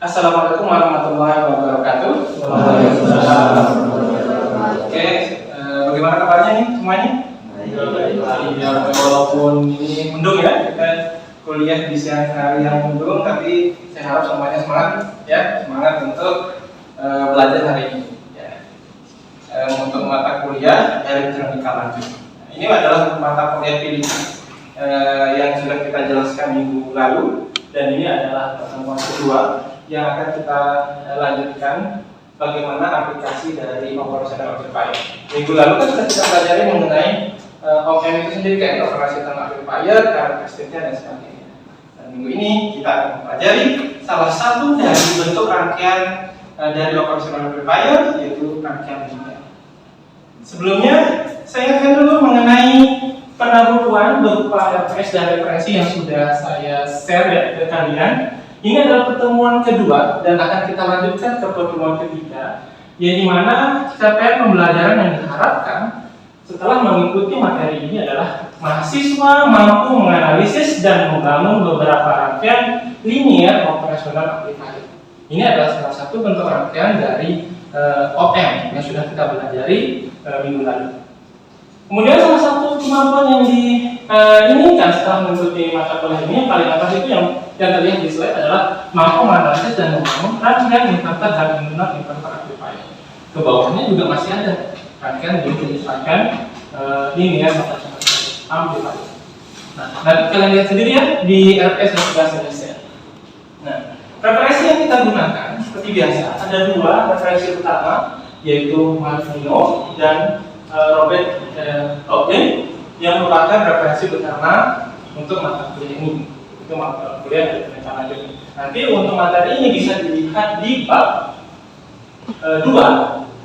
Assalamualaikum warahmatullahi wabarakatuh. Oke, bagaimana kabarnya nih semuanya? Ya, walaupun ini mendung ya, kita kuliah di siang hari yang mendung, tapi saya harap semuanya semangat ya, semangat untuk belajar hari ini. Ya. Untuk mata kuliah elektronika lanjut. Ini adalah mata kuliah pilihan yang sudah kita jelaskan minggu lalu, dan ini adalah pertemuan kedua yang akan kita lanjutkan bagaimana aplikasi dari operational amplifier. Minggu lalu kan sudah kita pelajari mengenai OM itu sendiri, kayak operational amplifier, karakteristiknya dan sebagainya. Dan minggu ini kita akan mempelajari salah satu dari bentuk rangkaian dari operational amplifier, yaitu rangkaian linear. Sebelumnya saya akan dulu mengenai pendahuluan berupa referensi dan referensi yang sudah saya share ya ke kalian. Ini adalah pertemuan kedua dan akan kita lanjutkan ke pertemuan ketiga, yang dimana capaian pembelajaran yang diharapkan setelah mengikuti materi ini adalah mahasiswa mampu menganalisis dan membangun beberapa rangkaian linear operational amplifier. Ini adalah salah satu bentuk rangkaian dari OM yang sudah kita pelajari minggu lalu. Kemudian salah satu kemampuan yang diinginkan setelah mengikuti mata kuliah ini yang paling atas itu yang terlihat di slide adalah mampu menganalisis dan membangun rangkaian inverter dan inverter amplifier. Ke bawahnya juga masih ada rangkaian jenis-jeniskan linear operational amplifier. Nah, nanti kalian lihat sendiri ya di RPS yang sudah saya share. Nah, referensi yang kita gunakan seperti biasa ada dua referensi utama, yaitu Marvino dan Robert Oakley, yang merupakan referensi utama untuk mata kuliah ini. Itu mata kuliah dari perencanaan lanjut. Nanti untuk materi ini bisa dilihat di bab 2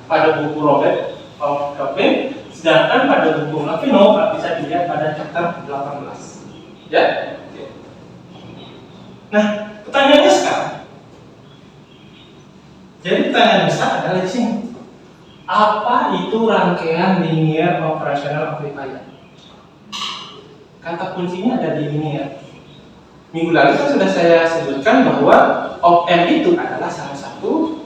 pada buku Robert Oakley, sedangkan pada buku Marvino bisa dilihat pada chapter 18. Ya. Nah, pertanyaannya sekarang. Jadi pertanyaan besar adalah di sini. Apa itu rangkaian linear operational amplifier? Kata kuncinya ada di linear. Minggu lalu kan sudah saya sebutkan bahwa OM itu adalah salah satu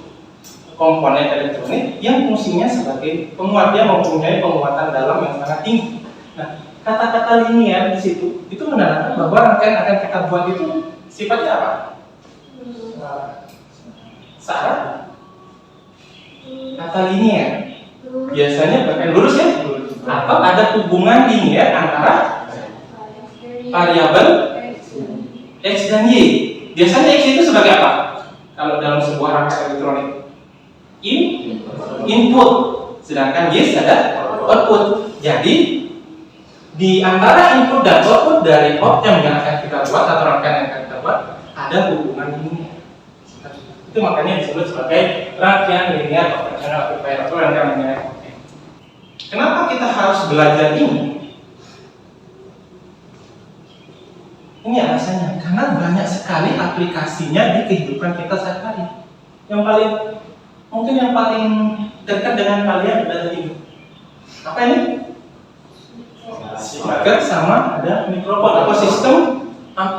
komponen elektronik yang fungsinya sebagai penguat, dia mempunyai penguatan dalam yang sangat tinggi. Nah, kata-kata linear di situ itu menandakan bahwa rangkaian akan kita buat itu sifatnya apa? Syarat. Kata linear biasanya bahkan lurus ya, atau ada hubungan linear antara variabel X dan Y. Biasanya X itu sebagai apa? Kalau dalam sebuah rangkaian elektronik, input, sedangkan Y ada output. Jadi di antara input dan output dari OM yang akan kita buat atau rangkaian yang akan kita buat ada hubungan linear. Itu makanya disebut sebagai rangkaian linear operational amplifier atau rangkaian linear OM. Kenapa kita harus belajar ini? Ini alasannya, karena banyak sekali aplikasinya di kehidupan kita sehari-hari. Yang paling dekat dengan kalian adalah ini. Apa ini? Speaker sama ada mikrofon atau sistem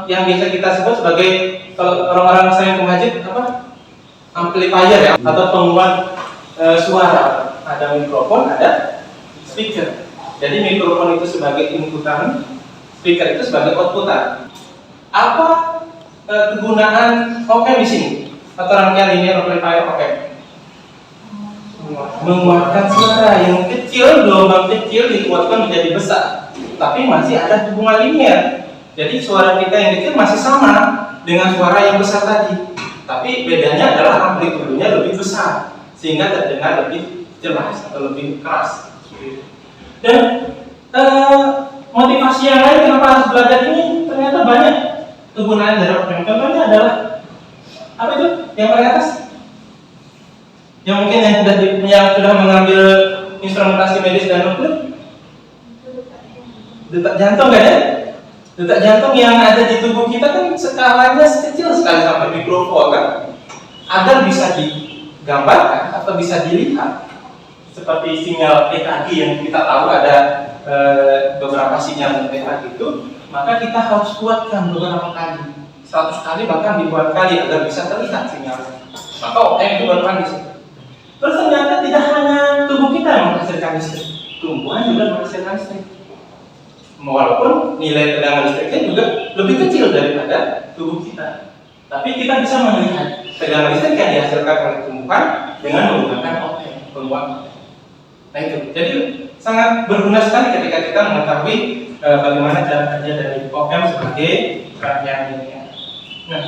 yang biasa kita sebut sebagai, kalau orang-orang saya pengajar apa? Amplifier ya, atau penguat suara. Ada mikrofon, ada speaker. Jadi mikrofon itu sebagai inputan, speaker itu sebagai outputan. Apa kegunaan OM di sini? Atau rangkaian linear amplifier OM? Menguatkan suara yang kecil, gelombang kecil dikuatkan menjadi besar, tapi masih ada hubungan linear. Jadi suara kita yang kecil masih sama dengan suara yang besar tadi. Tapi bedanya adalah amplitudonya lebih besar, sehingga terdengar lebih jelas atau lebih keras. Dan motivasi yang lain kenapa harus belajar ini ternyata banyak kegunaan dari OM. Contohnya adalah apa itu? Yang paling atas, yang mungkin yang sudah mengambil instrumentasi medis dan nuklir, detak jantung kan ya? Detak jantung yang ada di tubuh kita kan skalanya kecil sekali sampai mikrovolt kan, agar bisa digambarkan atau bisa dilihat seperti sinyal EKG yang kita tahu ada beberapa sinyal EKG itu, maka kita harus kuatkan beberapa kali 100 kali bahkan ribuan kali agar bisa terlihat sinyalnya. Maka OM itu berperan di situ. Terus ternyata tidak hanya tubuh kita yang menghasilkan listrik, tumbuhan juga menghasilkan listrik. Walaupun nilai tegangan listriknya juga lebih kecil daripada tubuh kita, tapi kita bisa melihat tegangan listrik yang dihasilkan oleh tumbuhan dengan menggunakan OM, penguat OM. Nah itu, jadi sangat berguna sekali ketika kita mengetahui bagaimana cara kerja dari OM sebagai rangkaian linear. Nah,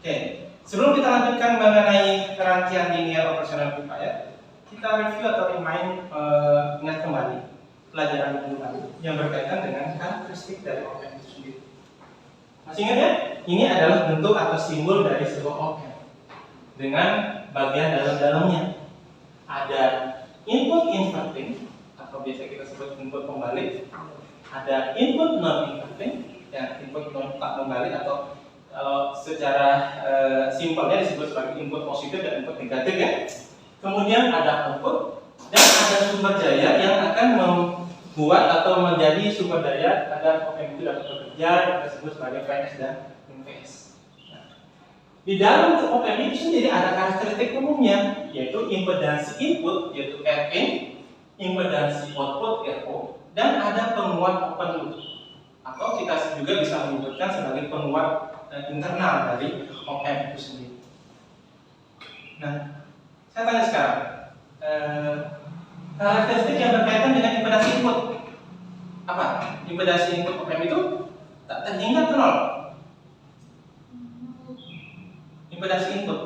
oke. Sebelum kita lanjutkan mengenai rangkaian linear operasional amplifier, kita review atau ingat kembali pelajaran minggu lalu yang berkaitan dengan karakteristik dari OM itu sendiri. Masih ingat ya? Ini adalah bentuk atau simbol dari sebuah OM dengan bagian dalam-dalamnya. Ada input inverting atau biasa kita sebut input pembalik, ada input non inverting, ya input non pembalik atau secara simpelnya disebut sebagai input positif dan input negatif ya. Kemudian ada output dan ada sumber daya yang akan membuat atau menjadi sumber daya agar OM itu dapat bekerja, yang disebut sebagai VS dan InVS. Di dalam OM itu sendiri ada karakteristik umumnya, yaitu impedansi input yaitu Rin, impedansi output RO, dan ada penguat open loop atau kita juga bisa menyebutkan sebagai penguat internal dari OM itu sendiri. Nah, saya tanya sekarang, karakteristik yang berkaitan dengan impedansi input apa? Impedansi input OM itu tak terhingga ke 0. Impedansi input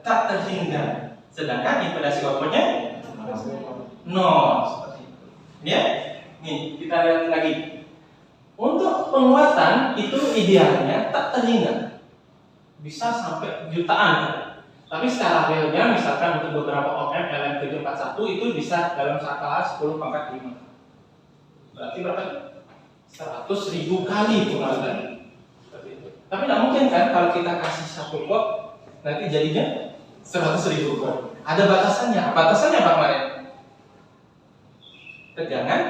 tak terhingga, sedangkan impedansi outputnya 0 seperti itu. Ya, nih kita lihat lagi. Untuk penguatan itu idealnya tak terhingga, bisa sampai jutaan. Tapi secara realnya, misalkan untuk beberapa OM LM741 itu bisa dalam skala 10⁵. Berarti berapa? 100.000 kali penguatan. Tapi tidak mungkin kan kalau kita kasih 1 watt nanti jadinya 100.000 watt. Ada batasannya. Batasannya apa kemarin? Tegangan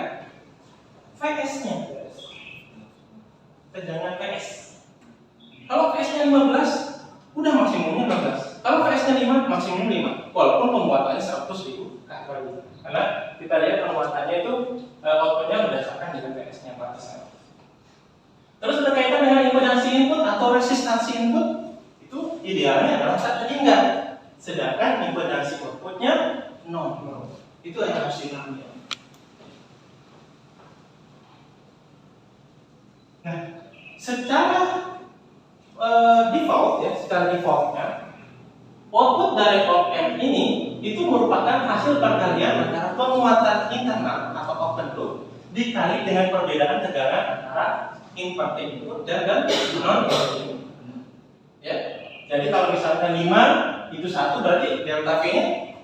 VS-nya. Tegangan VS. Kalau VS-nya 15, udah maksimumnya 15. Kalau VS-nya 5, maksimum 5. Walaupun penguatannya 100.000 kali. Karena kita lihat penguatannya itu outputnya berdasarkan dengan VS-nya batasan. Terus berkaitan dengan impedansi input atau resistansi input, itu idealnya adalah tak terhingga. Sedangkan impedansi outputnya 0. Itu yang harus dipahami. Nah, secara default ya, secara defaultnya output dari OM ini itu merupakan hasil perkalian antara penguatan internal atau open loop dikali dengan perbedaan tegangan antara inverting input dan non inverting input. Ya, jadi kalau misalnya 5 itu 1 berarti delta V-nya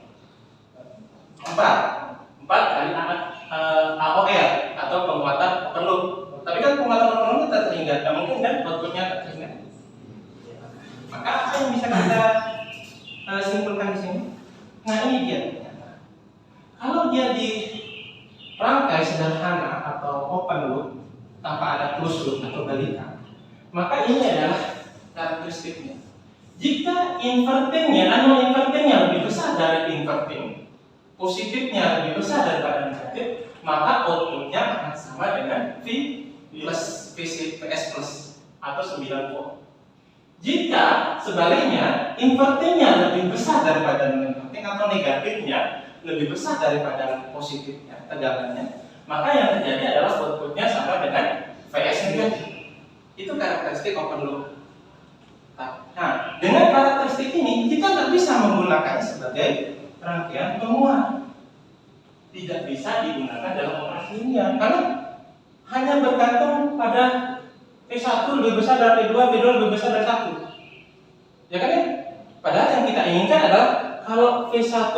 4 kali AOR atau penguatan open loop. Tapi kan penguatan open loop tak terhingga, tidak mungkin kan outputnya tak terhingga. Maka apa yang bisa kita simpulkan di sini? Nah ini dia. Kalau dia di rangkai sederhana atau open loop tanpa ada closed loop atau balikan, maka ini adalah karakteristiknya. Jika invertingnya, non invertingnya lebih besar dari inverting, positifnya lebih besar daripada negatif, maka outputnya akan sama dengan V plus VS plus atau 9 volt. Jika sebaliknya invertingnya lebih besar daripada non inverting atau negatifnya lebih besar daripada positifnya tegangannya, maka yang terjadi adalah outputnya sama dengan VS negatif. Itu karakteristik open loop. Nah, dengan karakteristik ini kita nggak bisa menggunakannya sebagai rangkaian penguat. Tidak bisa digunakan dalam operasi linear karena hanya bergantung pada V1 lebih besar dari V2, V2 lebih besar dari 1. Ya kan ya? Padahal yang kita inginkan adalah kalau V1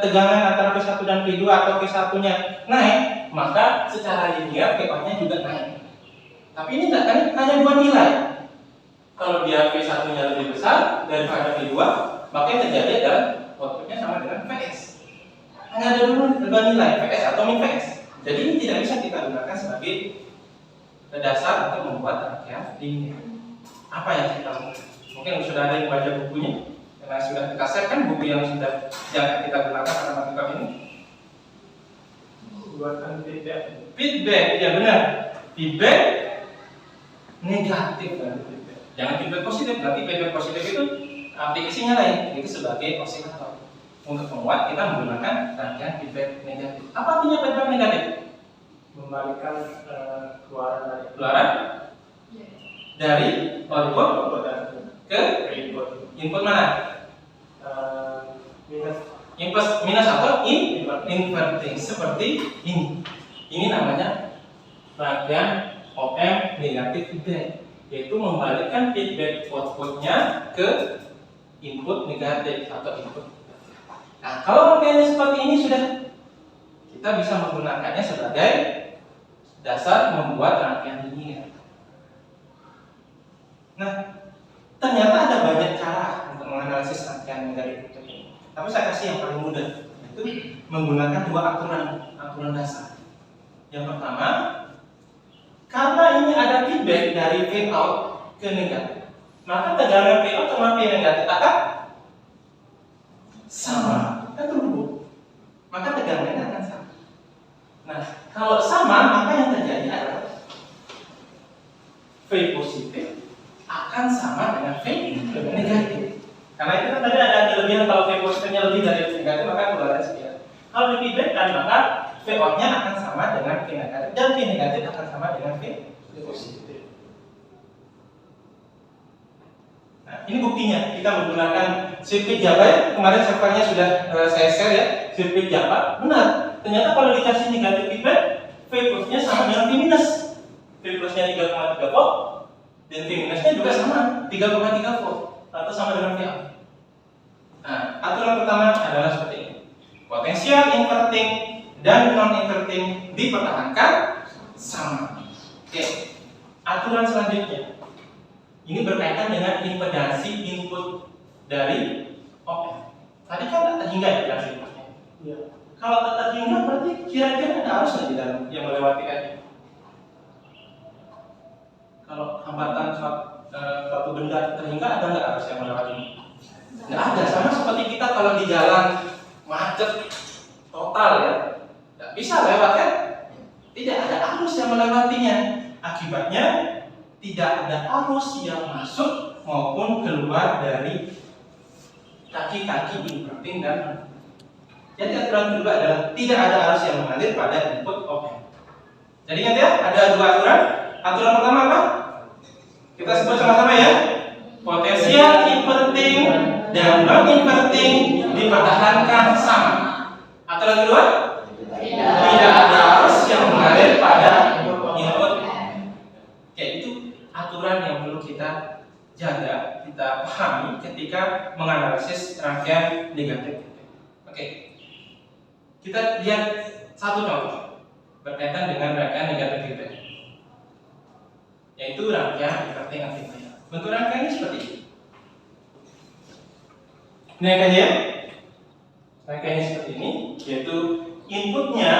tegangan antara V1 dan V2 atau V1-nya naik, maka secara linear V1-nya juga naik. Tapi ini enggak kan hanya dua nilai. Kalau dia V1-nya lebih besar daripada V2, maka yang terjadi adalah outputnya sama dengan VS. Hanya ada dua nilai, VS atau min VS. Jadi ini tidak bisa kita gunakan sebagai dasar untuk membuat rangkaian linear. Apa yang kita lakukan? Mungkin sudah ada yang baca bukunya, karena sudah kita share kan buku yang kita gunakan pada matematika ini. Buatkan feedback. Feedback, ya benar. Feedback negatif kan? Jangan feedback positif. Nanti feedback positif itu aplikasinya lain, itu sebagai osilator. Untuk membuat kita menggunakan rangkaian feedback negatif. Apa artinya feedback negatif? Membalikan keluaran dari output ke input mana? Minus atau inverting seperti ini. Ini namanya rangkaian op-amp negatif feedback, yaitu membalikkan feedback outputnya ke input negatif atau input. Nah, kalau rangkaiannya seperti ini sudah kita bisa menggunakannya sebagai dasar membuat rangkaian linear. Nah, ternyata ada banyak cara untuk menganalisis rangkaian negatif ini. Tapi saya kasih yang paling mudah, yaitu menggunakan dua aturan dasar. Yang pertama, karena ini ada feedback dari V out ke negatif, maka tegangan V out sama V negatif akan sama, kan terhubung. Maka tegangannya akan sama. Nah, kalau sama, maka yang terjadi adalah V positif akan sama dengan V negatif. Karena itu kan tadi ada kelebihan, kalau V positifnya lebih dari V negatif maka keluaran sekian. Kalau di feedback kan maka V out-nya akan sama dengan V negatif dan V negatif akan sama dengan V positif. Nah, ini buktinya kita menggunakan sirkuit Java ya. Kemarin servernya sudah saya share ya, sirkuit Java. Benar. Ternyata kalau dikasih negatif feedback, V plusnya sama dengan V minus. V plusnya 3,3 volt dan V minusnya juga sama 3,3 volt atau sama dengan V out. Nah, aturan pertama adalah seperti ini. Potensial inverting dan non-inverting dipertahankan sama. Oke. Aturan selanjutnya. Ini berkaitan dengan impedansi input dari op-amp. Tadi kan tak terhingga impedansi inputnya. Ya. Kalau tak terhingga berarti kira-kira ada arus di dalam yang melewati ini. Kalau hambatan suatu benda terhingga, ada nggak arus yang melewati ini? Nggak ada. Sama seperti kita kalau di jalan macet total ya, nggak bisa lewat kan? Tidak ada arus yang melewatinya. Akibatnya tidak ada arus yang masuk maupun keluar dari kaki-kaki inverting dan jadi aturan kedua adalah tidak ada arus yang mengalir pada input op-amp. Jadi ingat ya, ada dua aturan. Aturan pertama apa? Kita sebut sama-sama ya. Potensial inverting dan non-inverting dipertahankan sama. Aturan kedua, tidak ada arus yang mengalir pada input. Oke, itu aturan yang perlu kita jaga, kita pahami ketika menganalisis rangkaian negatif. Oke, kita lihat satu contoh berkaitan dengan rangkaian negatif feedback, yaitu rangkaian inverting amplifier. Bentuk rangkaiannya seperti ini. Ini rangkaiannya. Rangkaiannya seperti ini, yaitu inputnya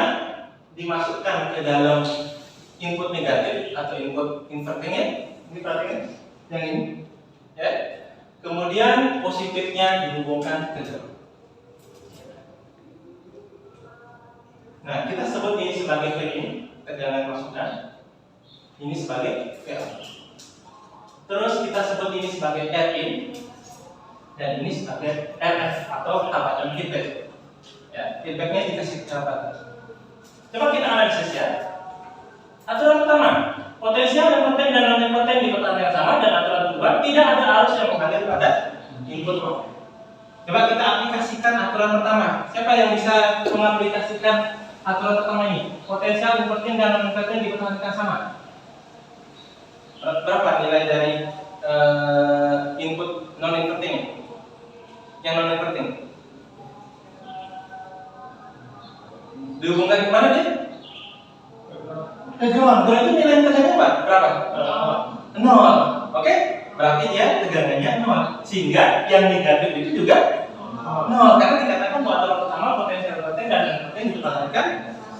dimasukkan ke dalam input negatif atau input invertingnya. Ini perhatikan yang ini, ya. Kemudian positifnya dihubungkan ke ground. Nah, kita sebut ini sebagai V in, tegangan masukan. Ini sebagai V out. Terus kita sebut ini sebagai R in, dan ini sebagai RF atau hambatan feedback. Ya, feedbacknya dikasih ke batas. Coba kita analisis ya. Aturan pertama, potensial inverting dan non-inverting dipertahankan sama, dan aturan kedua, tidak ada arus yang mengalir pada input op-amp. Coba kita aplikasikan aturan pertama. Siapa yang bisa mengaplikasikan aturan pertama ini? Potensial inverting dan non-inverting dipertahankan sama. Berapa nilai dari input non-inverting? Yang non-inverting dihubungkan kemana dia? Ground. Ground itu nilai tegangannya berapa? 0. Oke? Berarti dia tegangannya 0. Sehingga yang negatif itu juga 0. Karena dikatakan bahwa aturan pertama potensial inverting dan non-inverting dipertahankan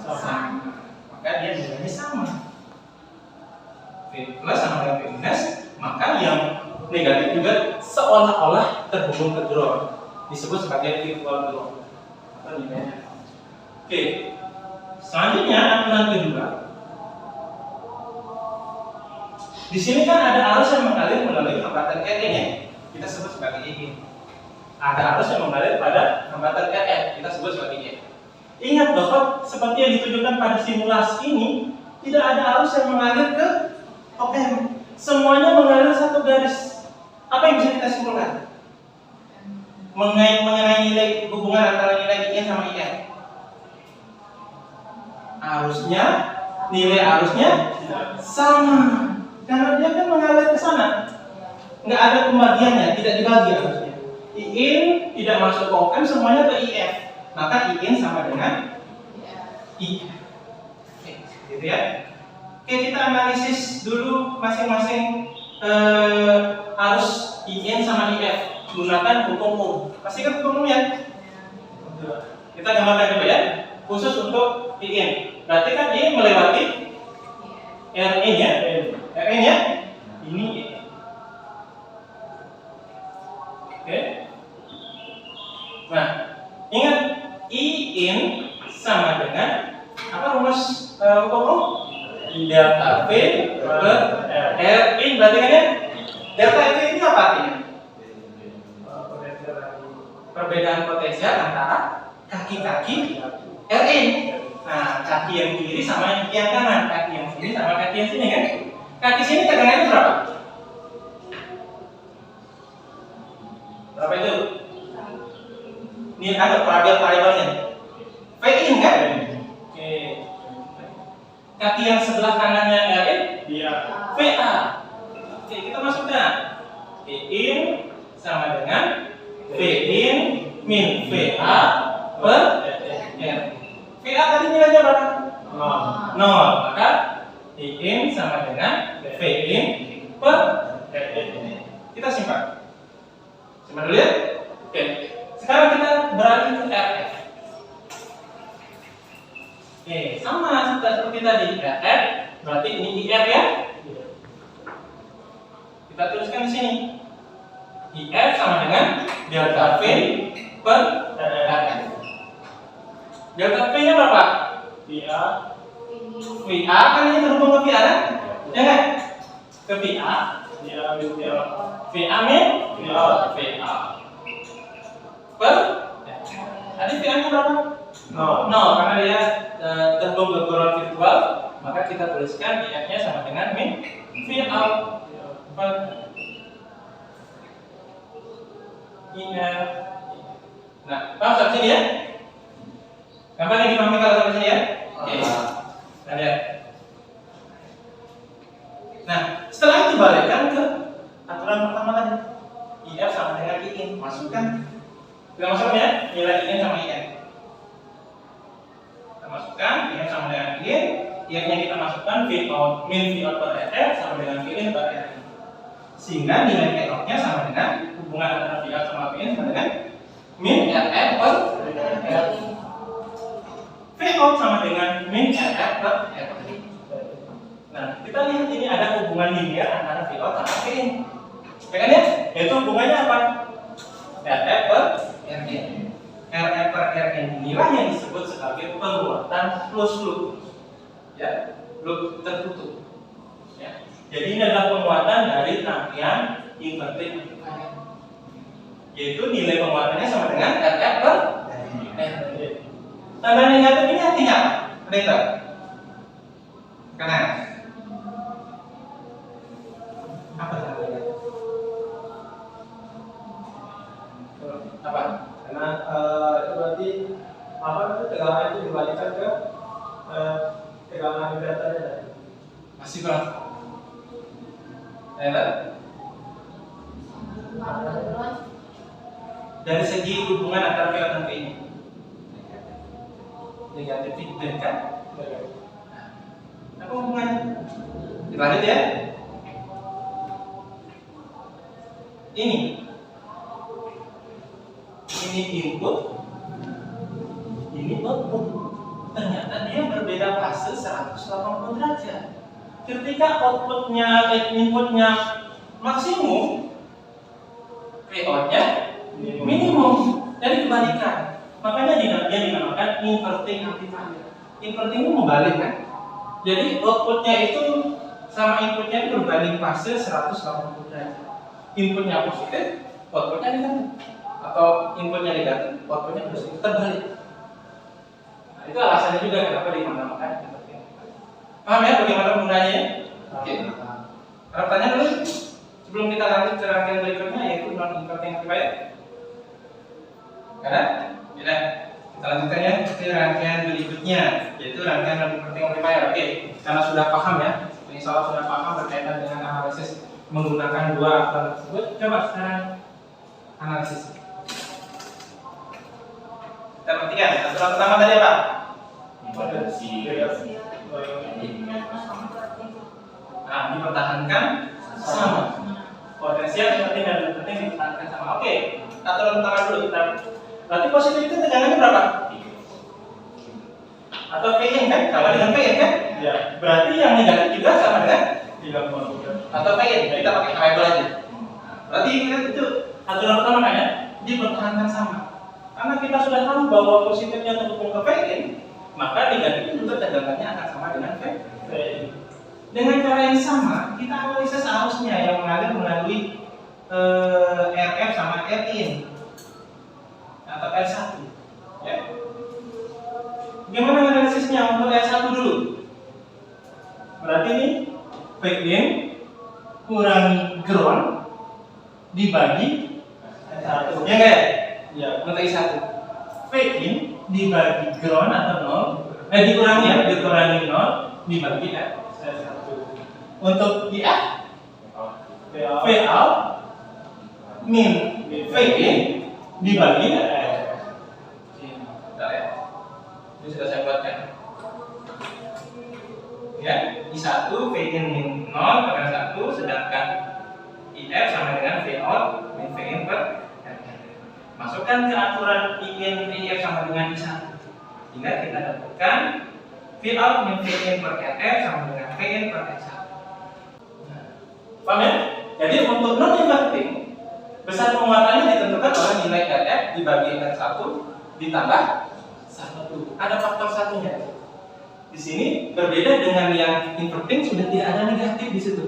sama. Maka dia nilainya sama. V plus sama dengan V minus, maka yang negatif juga seolah-olah terhubung ke ground, disebut sebagai virtual ground. Oke, selanjutnya aturan kedua. Di sini kan ada arus yang mengalir melalui hambatan RN ya, kita sebut sebagai I. Ada arus yang mengalir pada hambatan RN, kita sebut sebagai I. Ingat bahwa seperti yang ditunjukkan pada simulasi ini, tidak ada arus yang mengalir ke OM. Semuanya mengalir satu garis. Apa yang bisa kita simpulkan? Mengenai nilai hubungan antara nilai I sama IN. Nilai arusnya sama. Karena dia kan mengalir ke sana. Nggak ada pembagiannya, tidak dibagi arusnya. IN tidak masuk ke OM, semuanya ke IF. Maka IN sama dengan IF. Oke, gitu ya. Oke, kita analisis dulu masing-masing arus IN sama IF menggunakan hukum Ohm. Pasti kan hukum Ohm ya? Kita gambarkan coba ya. Khusus untuk IN. Berarti kan IN melewati RN ya? RN ya? Ini IN. Oke. Nah, ingat IN sama dengan apa rumus hukum Ohm? Delta V per Rin, berarti kan ya? Delta V ini apa artinya? Perbedaan potensial antara kaki-kaki Rin. Nah, kaki yang kiri sama yang kanan, kaki yang sini sama kaki yang sini kan? Kaki sini tegangannya berapa? Berapa itu? Ini ada variabelnya. Vin kan? Oke. Kaki yang sebelah kanannya Rin? Iya. VA. Oke, kita masukkan. Vin sama dengan Vin min VA per R. VA tadi nilainya berapa? 0. Maka Vin sama dengan Vin per R. Kita simpan. Simpan dulu ya. Oke. Sekarang kita beralih ke RF. Oke, sama seperti tadi. RF berarti ini IR ya. Kita tuliskan di sini. IR sama dengan delta V per RF. Delta V-nya berapa? VA. VA kan ini terhubung ke VA kan? Ya kan? Ke VA. VA min VA. VA min VA. Per tadi VA-nya berapa? 0, karena dia terhubung ke ground virtual, maka kita tuliskan IF-nya sama dengan min VA per IF. Nah, paham sampai sini ya? Gampang dipahami kalau sampai sini ya? Oke. Nah, lihat. Nah, setelah itu balikkan ke aturan pertama tadi. IF sama dengan IN, masukkan. Kita masukkan ya, nilai IN sama IN. Kita masukkan IN sama dengan IN. IF-nya kita masukkan V out min V out per RF sama dengan V in per RF. Sehingga nilai V out-nya sama dengan hubungan antara V out sama V in sama dengan min RF per RF. V out sama dengan min RF per RF. Nah, kita lihat ini ada hubungan linear antara V out sama V in. Ya kan ya? Yaitu hubungannya apa? RF per RN. RF per RN inilah yang disebut sebagai penguatan closed loop. Ya, loop tertutup. Ya. Jadi ini adalah penguatan dari rangkaian inverted amplifier. Yaitu nilai penguatannya sama dengan RF per RN. Tanda negatif ini artinya apa? Ada yang tahu? Karena apa tanda negatif? Apa? Karena itu berarti apa itu tegangan itu dibalikan ke tegangan inverternya tadi. Masih kurang? Ada? Dari segi hubungan antara V dan V ini negatif feedback kan? Apa hubungannya? Dilanjut ya. Ini input, ini output. Ternyata dia berbeda fase 180 derajat. V ketika inputnya maksimum, Vout-nya minimum. Jadi kebalikan. Makanya dia dinamakan inverting amplifier. Inverting itu membalik kan? Jadi outputnya itu sama inputnya itu berbanding fase 180 derajat. Inputnya positif, outputnya negatif. Atau inputnya negatif, outputnya positif. Terbalik. Nah, itu alasannya juga kenapa dinamakan inverting amplifier. Paham ya bagaimana penggunaannya? Oke. Ada pertanyaan dulu? Sebelum kita lanjut ke rangkaian berikutnya yaitu non-inverting amplifier. Ada? Ya, kita lanjutkan ya ke rangkaian berikutnya yaitu rangkaian non-inverting amplifier. Oke, karena sudah paham ya, insya Allah sudah paham berkaitan dengan analisis menggunakan dua alat tersebut. Coba sekarang analisis. Kita perhatikan. Aturan pertama tadi apa? Potensi. Nah, dipertahankan sama. Potensial seperti dan penting dipertahankan sama. Oke, aturan pertama dulu kita. Berarti positif itu tegangannya berapa? Atau Vin kan? Sama dengan Vin kan? Ya. Berarti yang negatif juga sama dengan 30. atau Vin. Kita pakai variabel aja. Berarti itu aturan pertama kan ya? Dipertahankan sama. Karena kita sudah tahu bahwa positifnya terhubung ke Vin, maka negatif juga tegangannya akan sama dengan Vin. Dengan cara yang sama, kita analisis arusnya yang mengalir melalui RF sama Rin atau R1 ya. Gimana analisisnya untuk R1 dulu? Berarti ini Vin kurangi ground dibagi R1 ya enggak ya? Ya, untuk I1 Vin dibagi ground atau 0 dikurangi 0 dibagi R1. Untuk di F Vout min Vin dibagi bentar ya. Ini sudah saya buatkan. Ya, I1 Vin min 0 per 1 sedangkan IF sama dengan Vout min Vin per R. Masukkan ke aturan IN IF sama dengan I1. Hingga kita dapatkan Vout min Vin per R sama dengan Vin per R1. Paham ya? Jadi untuk non-inverting besar penguatannya ditentukan oleh nilai RF dibagi R1 ditambah 1. Ada faktor satunya. Di sini berbeda dengan yang inverting sudah tidak ada negatif di situ.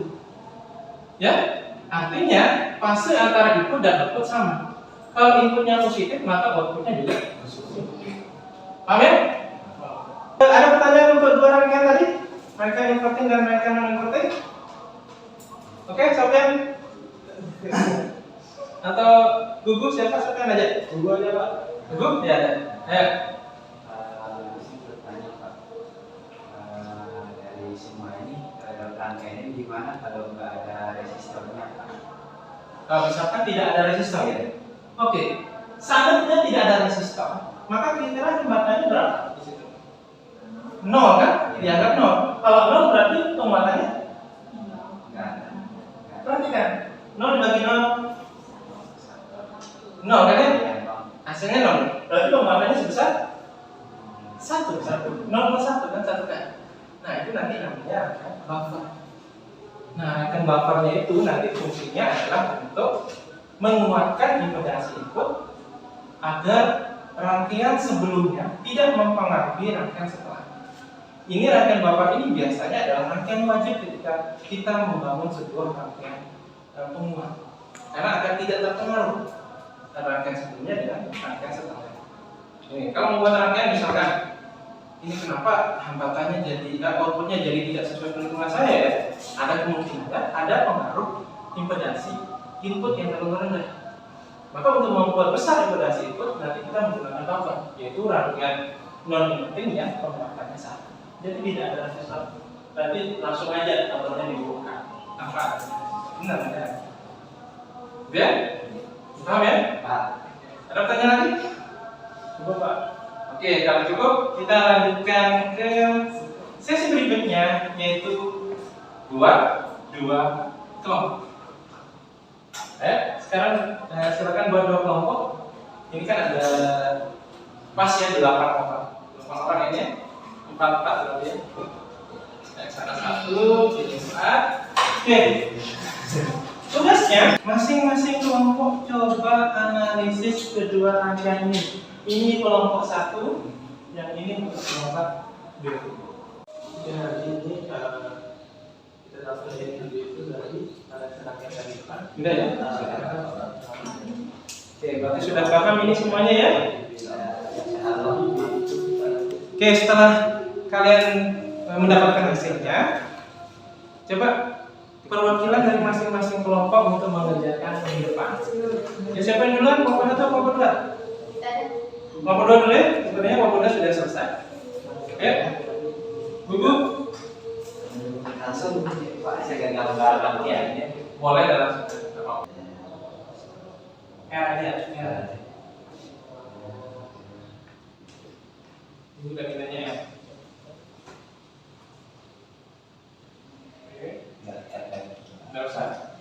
Ya? Artinya fase antara input dan output sama. Kalau inputnya positif maka outputnya juga positif. Paham ya? Ada pertanyaan untuk dua rangkaian tadi? Rangkaian inverting dan rangkaian non-inverting? Oke, Sofian atau Gugu siapa Sofian aja? Gugu aja Pak. Gugu? Ya ada. Ayo. Bertanya Pak, dari semua ini rangkaian ini gimana kalau nggak ada resistornya Pak? Kalau misalkan tidak ada resistor ya? Oke, seandainya tidak ada resistor, maka kira-kira jembatannya berapa di situ? 0 kan? Dianggap 0. Kalau 0 berarti penguatannya Nggak ada. perhatikan 0 dibagi 0 kan ya? Hasilnya 0. Berarti penguatannya sebesar 1 0 plus 1 kan 1 kan? Nah itu nanti namanya akan buffer. Nah akan buffernya itu nanti fungsinya adalah untuk menguatkan impedansi input agar rangkaian sebelumnya tidak mempengaruhi rangkaian setelahnya. Ini rangkaian buffer ini biasanya adalah rangkaian wajib ketika kita membangun sebuah rangkaian penguat, karena agar tidak terpengaruh rangkaian sebelumnya dengan rangkaian setelahnya. Ini kalau membuat rangkaian misalkan ini kenapa hambatannya jadi outputnya jadi tidak sesuai perhitungan saya ya, ada kemungkinan ada pengaruh impedansi input yang terlalu rendah. Maka untuk membuat besar impedansi input nanti kita menggunakan buffer, yaitu rangkaian non-inverting yang penguatannya sama. Jadi tidak ada resistor. Berarti langsung aja tabelnya dibuka. Apa? Benar ya? Ya? Paham ya? Pak, Ada pertanyaan lagi? Cukup Pak. Oke, kalau cukup kita lanjutkan ke sesi berikutnya yaitu buat dua kelompok. Sekarang silakan buat dua kelompok. Ini kan ada pas ya 8 orang. 8 orang ini 4 berarti ya. salah satu, pilih 4. Oke. Tugasnya, masing-masing kelompok coba analisis kedua rangkaian ini. Ini kelompok 1, yang ini untuk kelompok 2. Jadi ini kita dapat itu dari rangkaian tadi kan? Sudah ya? Oke, berarti sudah paham ini semuanya ya? Oke, setelah kalian mendapatkan hasilnya, coba perwakilan dari masing-masing kelompok untuk mengerjakan minggu depan. Ya, siapa yang duluan? Kelompok 1 atau kelompok 2? Kelompok 2 dulu ya? Sebenarnya kelompok 2 sudah selesai. Oke, Gugu? Langsung Pak, saya gambar latihannya. Boleh dalam merah dia, merah. Ini udah minanya ya. Oke, nggak usah.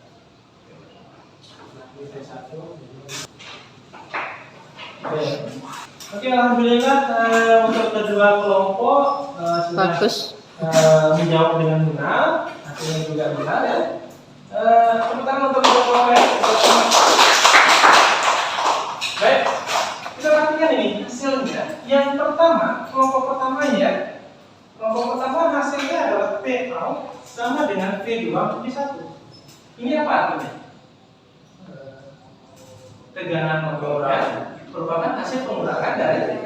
Oke, alhamdulillah untuk kedua kelompok sudah menjawab dengan benar, hasilnya juga benar ya. Tepuk tangan untuk kedua kelompok ya. Baik, kita perhatikan ini hasilnya. Yang pertama, kelompok pertamanya, kelompok pertama hasilnya adalah P out sama dengan P2 P1. Ini apa artinya? Tegangan mengurangan merupakan hasil pengurangan dari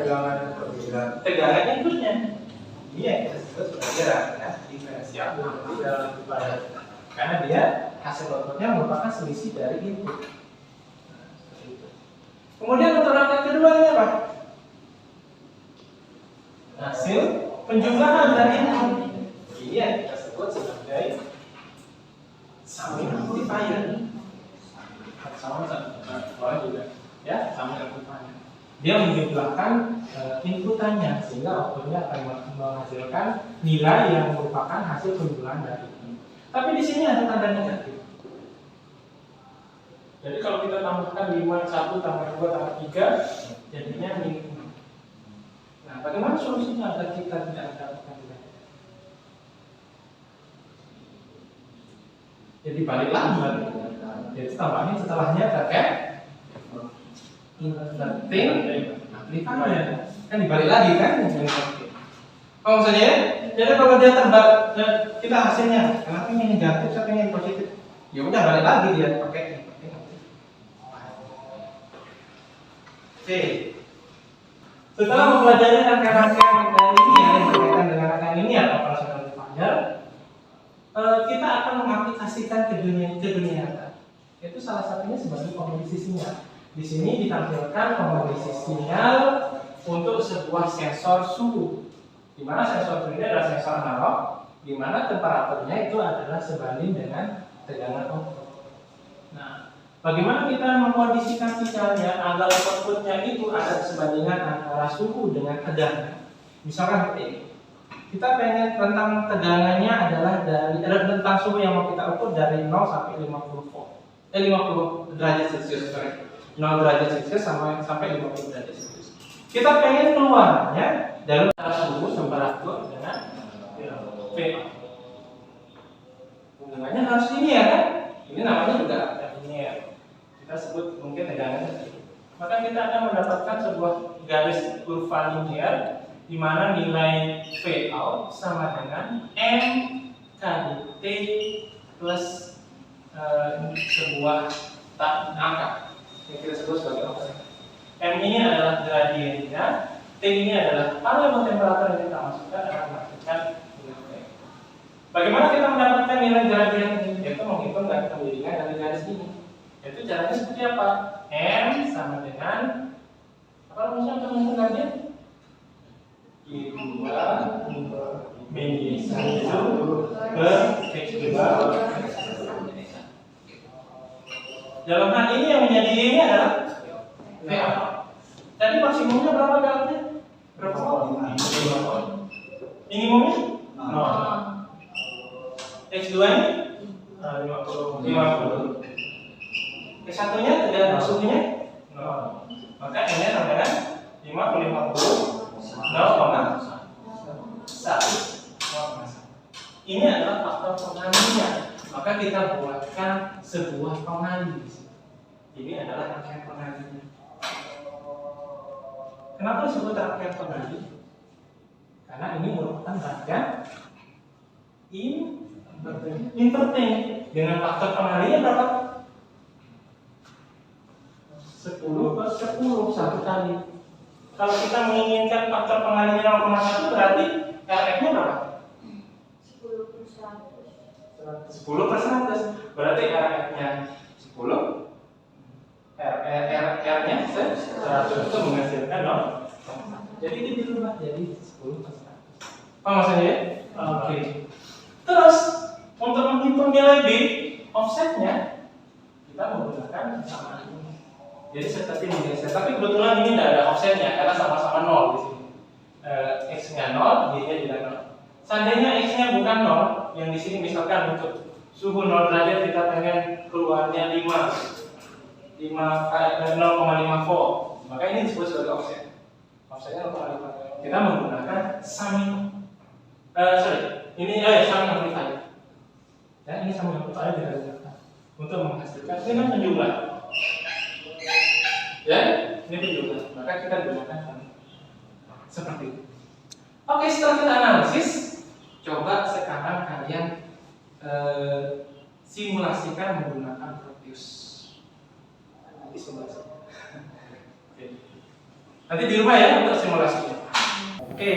tegangan inputnya. Ini yang kita sebut sebagai rangkaian diferensial karena dia hasil outputnya merupakan selisih dari input. Kemudian untuk rangkaian kedua ini apa? Hasil penjumlahan dari input. Ini yang kita sebut sebagai summing amplifier. Sama juga ya, summing amplifier. Dia menjumlahkan inputannya sehingga outputnya akan menghasilkan nilai yang merupakan hasil penjumlahan dari ini. Tapi di sini ada tanda negatif. Jadi kalau kita tambahkan 5, 1 tambah 2 tambah 3 jadinya minus. Nah, bagaimana solusinya agar kita tidak mendapatkan nilai? Jadi balik lagi. Jadi tambahin setelahnya pakai inverting amplifier. Kan dibalik lagi kan? Oh, maksudnya ya? Jadi kalau dia terbalik, kita hasilnya kenapa ini negatif, siapa yang positif? Ya udah balik lagi dia pakai inverting amplifier. Oke. Setelah mempelajari rangkaian-rangkaian ini yang berkaitan dengan rangkaian ini atau operasional amplifier, kita akan mengaplikasikan ke dunia nyata. Itu salah satunya sebagai kondisi sinyal. Di sini ditampilkan kondisi sinyal untuk sebuah sensor suhu. Di mana sensor suhu ini adalah sensor analog, di mana temperaturnya itu adalah sebanding dengan tegangan output. Nah, bagaimana kita mengkondisikan sinyalnya agar outputnya itu ada sebandingan antara suhu dengan tegangan? Misalkan seperti ini. Kita pengen tentang tegangannya adalah dari tentang suhu yang mau kita ukur dari 0 sampai 50 volt. 50 derajat Celcius, sorry. 0 derajat Celcius sampai 50 derajat Celcius. Kita pengen keluarnya dari suhu temperatur dengan P. Hubungannya harus linear kan? Ini namanya juga linear. Kita sebut mungkin tegangannya. Maka kita akan mendapatkan sebuah garis kurva linear di mana nilai P out sama dengan M kali T plus sebuah angka yang kita sebut sebagai offset. M ini adalah gradiennya, T ini adalah parameter temperatur yang kita masukkan akan menghasilkan nilai P. Bagaimana kita mendapatkan nilai gradien ini? Yaitu menghitung kebiringan dari garis ini. Yaitu caranya seperti apa? M sama dengan apa namanya untuk menghitung gradien? I2 min 1 per X2. Dalam hal ini yang menjadi ini adalah VA. Tadi maksimumnya berapa garisnya? Berapa? 5. Minimumnya? 0. X2 ini? 50. X1-nya tidak suhunya? 0. Maka N-nya sama dengan 50. 0,1. Ini adalah faktor pengalinya. Maka kita buatkan sebuah pengali. Ini adalah rangkaian pengalinya. Kenapa disebut rangkaian pengali? Karena ini merupakan rangkaian inverting. Dengan faktor pengalinya berapa? 10/10 satu kali. Kalau kita menginginkan faktor pengalinya 0,1 berarti RF-nya berapa? 10/100. Berarti RF-nya 10, R-nya 100 itu menghasilkan 0. Jadi ini dirubah jadi 10/100. Paham maksudnya ya? Oke. Terus untuk menghitung nilai B, offsetnya kita menggunakan kesamaan ini. Jadi seperti ini guys. Tapi kebetulan ini tidak ada offsetnya karena sama-sama 0 di sini. X-nya 0, Y-nya juga 0. Seandainya X-nya bukan 0, yang di sini misalkan untuk suhu 0 derajat kita pengen keluarnya 0,5 volt, maka ini disebut sebagai offset. Offsetnya 0,5. Kita menggunakan summing, ini summing amplifier. Ya, ini summing amplifier kita gunakan untuk menghasilkan ini kan penjumlah. Ya, ini penjumlah. Maka kita gunakan seperti itu. Oke, setelah kita analisis, coba sekarang kalian simulasikan menggunakan Proteus. Nanti simulasi. Nanti di rumah ya untuk simulasinya. Oke,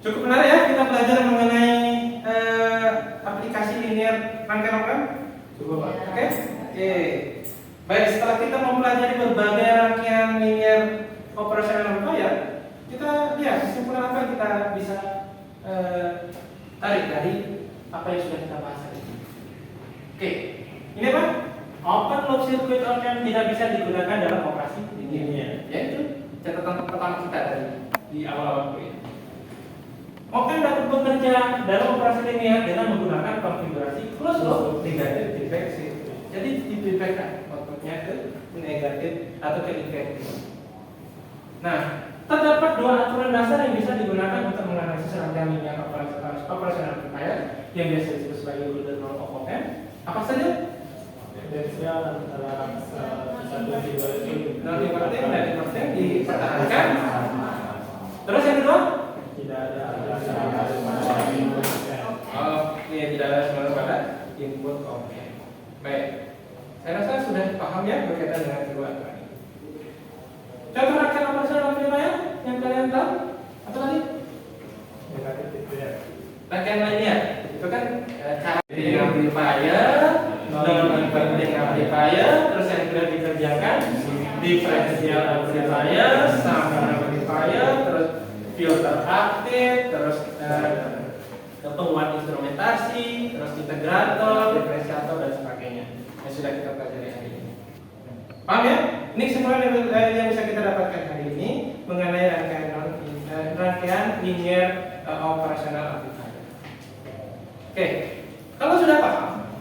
cukup menarik ya kita belajar mengenai aplikasi linear rangkaian operan. Cukup, oke? Oke. Baik, setelah kita mempelajari berbagai rangkaian linear operasional amplifier, kita lihat kesimpulan apa yang kita bisa tarik dari apa yang sudah kita bahas tadi. Oke, ini apa? Open loop circuit yang tidak bisa digunakan dalam operasi linear. Yaitu catatan pertama kita di awal kuliah. Open dapat bekerja dalam operasi linear dengan menggunakan konfigurasi closed loop negatif feedback circuit. Jadi difeedbackkan outputnya ke negatif atau ke infeksi. Nah, terdapat dua aturan dasar yang bisa digunakan untuk menganalisis rangkaian linear operasional amplifier yang biasa disebut sebagai golden rule of op amp. Apa saja? Potensial antara satu dibalik Non inverting dan inverting dipertahankan. Terus yang kedua? tidak ada Oke, tidak ada sebenarnya pada input op amp. Baik, saya rasa sudah paham ya berkaitan dengan kedua aturan ini. Contoh rangkaian operasional amplifier yang kalian tahu apa tadi? negatif feedback. Rangkaian linear itu kan cara amplifier, non-inverting amplifier, terus yang kedua dikerjakan differential amplifier, summing amplifier, terus filter aktif, terus penguat instrumentasi, terus integrator, diferensiator dan sebagainya yang sudah kita pelajari hari ini. Paham ya? Ini kesimpulan yang bisa kita dapatkan hari ini mengenai rangkaian linear operasional amplifier. Oke, kalau sudah paham,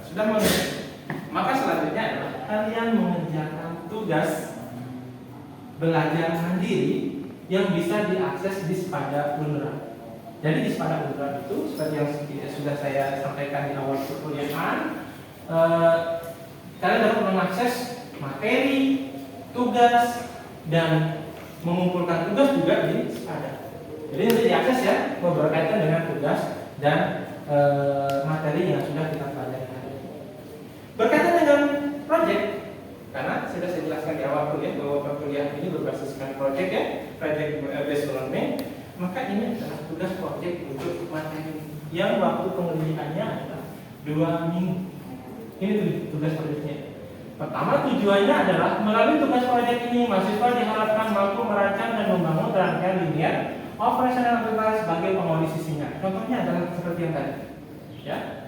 sudah mengerti, maka selanjutnya adalah kalian mengerjakan tugas belajar mandiri yang bisa diakses di Sepada Unra. Jadi di Sepada Unra itu seperti yang sudah saya sampaikan di awal perkuliahan, kalian dapat mengakses materi, tugas, dan mengumpulkan tugas juga di Sepada. Jadi nanti diakses ya, berkaitan dengan tugas dan materi yang sudah kita pelajari hari ini. Berkaitan dengan project, karena sudah saya jelaskan di awal kuliah bahwa perkuliahan ini berbasiskan project ya, project based learning, maka ini adalah tugas project untuk materi yang waktu pengerjaannya adalah 2 minggu. Ini tugas projectnya. Pertama, tujuannya adalah melalui tugas project ini mahasiswa diharapkan mampu merancang dan membangun rangkaian linear operasional amplifier sebagai pengondisi sinyal. Contohnya adalah seperti yang tadi. Ya.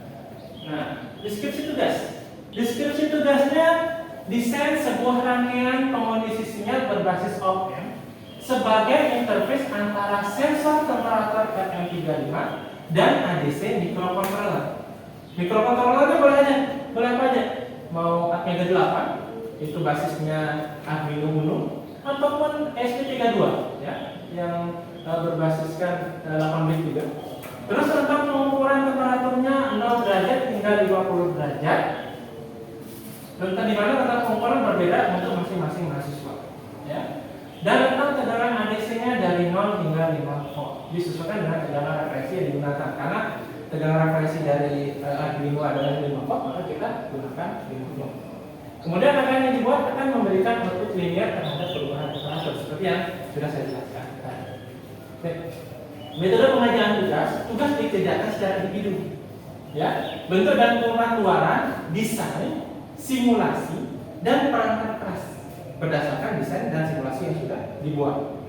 Nah, deskripsi tugas. Deskripsi tugasnya desain sebuah rangkaian pengondisi sinyal berbasis op amp sebagai interface antara sensor temperatur FM35 dan ADC microcontroller. Microcontrollernya boleh apa aja? Mau Atmega 8 itu basisnya Arduino Uno ataupun ST32 ya yang berbasiskan 8 bit juga. Terus tentang pengukuran temperaturnya 0 derajat hingga 50 derajat. Tentang di mana tentang pengukuran berbeda untuk masing-masing mahasiswa. Ya. Dan tentang tegangan ADC-nya dari 0 hingga 5 volt disesuaikan dengan tegangan referensi yang digunakan. Karena tegangan referensi dari Arduino adalah 5 volt, maka kita gunakan 5 volt. Kemudian akan yang dibuat akan memberikan output linear terhadap perubahan temperatur seperti yang sudah saya jelaskan. Oke. Metode pengajaran tugas dikerjakan secara individu. Ya, bentuk dan pengaturan, desain, simulasi, dan perangkat keras berdasarkan desain dan simulasi yang sudah dibuat.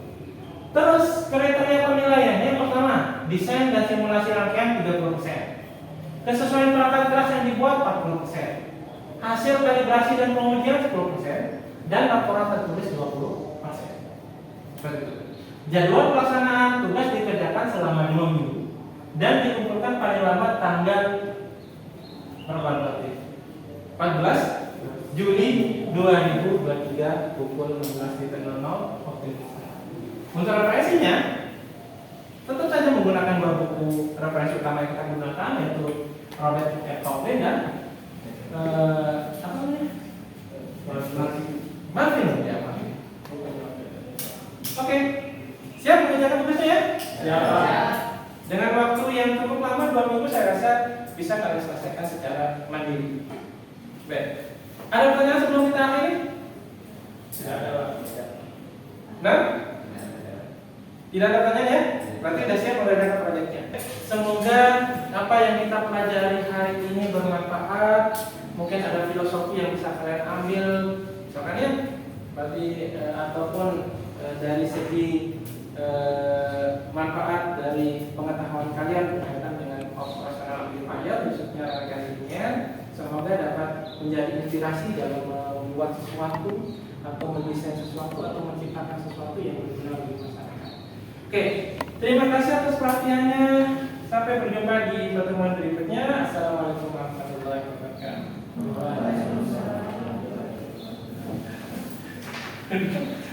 Terus kriteria penilaian yang pertama, desain dan simulasi rangkaian 30%. Kesesuaian perangkat keras yang dibuat 40%. Hasil kalibrasi dan pengujian 10%, dan laporan tertulis 20%. Seperti itu. Jadwal pelaksanaan tugas dikerjakan selama 2 minggu dan dikumpulkan paling lambat tanggal berapa berarti? 14 Juli 2023 pukul 16.00 waktu Indonesia. Untuk referensinya, tetap saja menggunakan 2 buku referensi utama yang kita gunakan, yaitu Robert F. Copley dan apa namanya? Marvin ya, Marvin. Oke. Siap mengerjakan tugasnya ya? Ya. Dengan waktu yang cukup lama 2 minggu saya rasa bisa kalian selesaikan secara mandiri. Baik. Ada pertanyaan sebelum kita akhiri? Tidak ada. Nah? Tidak ada pertanyaan ya? Berarti sudah siap mengerjakan proyeknya. Semoga apa yang kita pelajari hari ini bermanfaat. Mungkin ada filosofi yang bisa kalian ambil, misalkan ya, berarti ataupun dari segi manfaat dari pengetahuan kalian berkaitan dengan operasional amplifier, khususnya rangkaian linear. Semoga dapat menjadi inspirasi dalam membuat sesuatu atau mendesain sesuatu atau menciptakan sesuatu yang berguna bagi masyarakat. Oke, terima kasih atas perhatiannya. Sampai berjumpa di pertemuan berikutnya. Assalamualaikum warahmatullahi wabarakatuh.